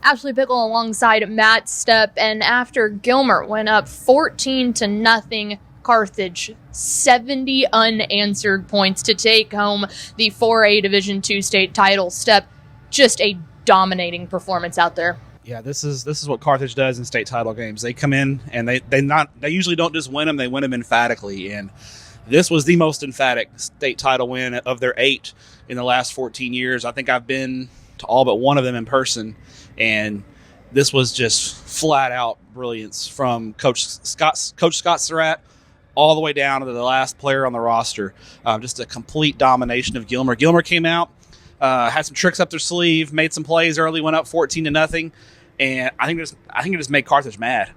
Ashley Pickle alongside Matt Stepp. And after Gilmer went up 14-0, Carthage, 70 unanswered points to take home the 4A Division II state title. Stepp, just a dominating performance out there. Yeah, this is what Carthage does in state title games. They come in and they usually don't just win them, they win them emphatically. And this was the most emphatic state title win of their 8 in the last 14 years. I think I've been to all but one of them in person, and this was just flat out brilliance from Coach Scott Surratt all the way down to the last player on the roster. Just a complete domination of Gilmer. Gilmer came out, had some tricks up their sleeve, made some plays early, went up 14-0. And I think it just made Carthage mad.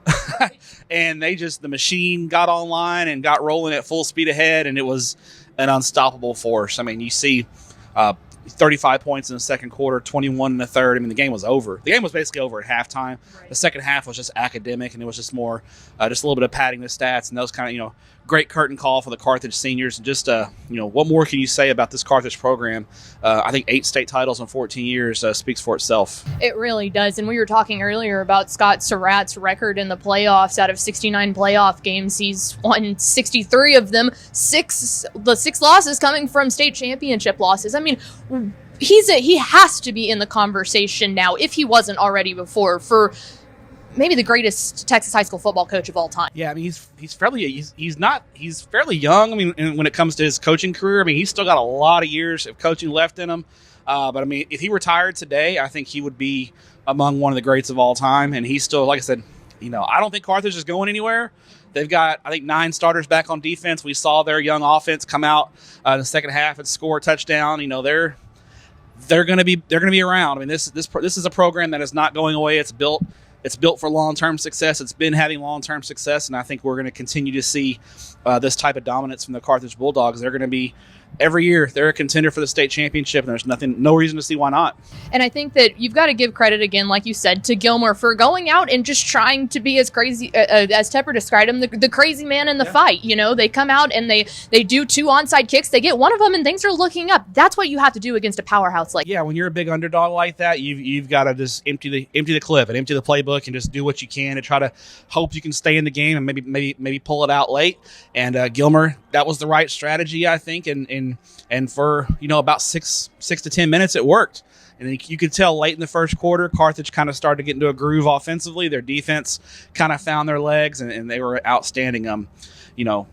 And the machine got online and got rolling at full speed ahead, and it was an unstoppable force. I mean, you see 35 points in the second quarter, 21 in the third. I mean, the game was over. The game was basically over at halftime. Right. The second half was just academic, and it was just more just a little bit of padding the stats, and those kind of, great curtain call for the Carthage seniors. And just, what more can you say about this Carthage program? I think 8 state titles in 14 years speaks for itself. It really does. And we were talking earlier about Scott Surratt's record in the playoffs. Out of 69 playoff games, he's won 63 of them. The 6 losses coming from state championship losses. I mean, he has to be in the conversation now, if he wasn't already before, for maybe the greatest Texas high school football coach of all time. Yeah, I mean, he's fairly young. I mean, when it comes to his coaching career, I mean, he's still got a lot of years of coaching left in him. But I mean, if he retired today, I think he would be among one of the greats of all time. And he's still, like I said, I don't think Carthage is going anywhere. They've got, I think, 9 starters back on defense. We saw their young offense come out in the second half and score a touchdown. They're going to be around. I mean, this is a program that is not going away. It's built for long-term success. It's been having long-term success, and I think we're going to continue to see this type of dominance from the Carthage Bulldogs. They're going to be, every year, they're a contender for the state championship, and there's no reason to see why not. And I think that you've got to give credit again, like you said, to Gilmer for going out and just trying to be as crazy, as Tepper described him, the crazy man in the fight. They come out and they do 2 onside kicks. They get one of them, and things are looking up. That's what you have to do against a powerhouse like that. Yeah, when you're a big underdog like that, you've got to just empty the clip and empty the playbook and just do what you can to try to hope you can stay in the game and maybe pull it out late. And Gilmer, that was the right strategy, I think, and for about 6 to 10 minutes it worked. And you could tell late in the first quarter, Carthage kind of started to get into a groove offensively. Their defense kind of found their legs, and they were outstanding.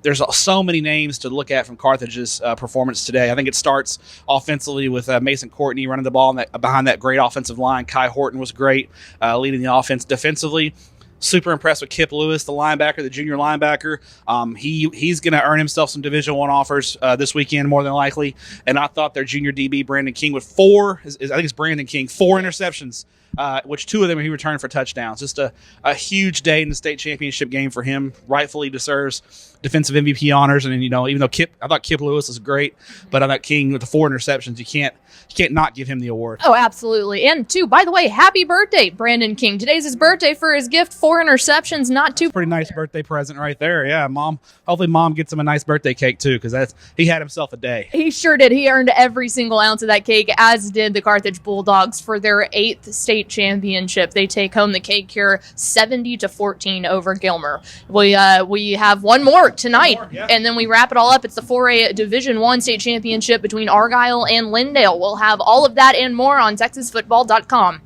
There's so many names to look at from Carthage's performance today. I think it starts offensively with Mason Courtney running the ball behind that great offensive line. Kai Horton was great leading the offense defensively. Super impressed with Kip Lewis, the linebacker, the junior linebacker. He's going to earn himself some Division I offers this weekend, more than likely. And I thought their junior DB, Brandon King, with 4 interceptions, which 2 of them he returned for touchdowns. Just a huge day in the state championship game for him. Rightfully deserves defensive MVP honors. And even though I thought Kip Lewis was great, but I thought King with the 4 interceptions, you can't not give him the award. Oh, absolutely. And by the way, happy birthday, Brandon King. Today's his birthday. For his gift, 4 interceptions, not too. Pretty nice birthday present right there. Yeah, Mom. Hopefully Mom gets him a nice birthday cake too, because he had himself a day. He sure did. He earned every single ounce of that cake, as did the Carthage Bulldogs for their 8th state championship. They take home the cake here 70-14 over Gilmer. We have one more tonight, and then we wrap it all up. It's the 4A Division I state championship between Argyle and Lindale. We'll have all of that and more on TexasFootball.com.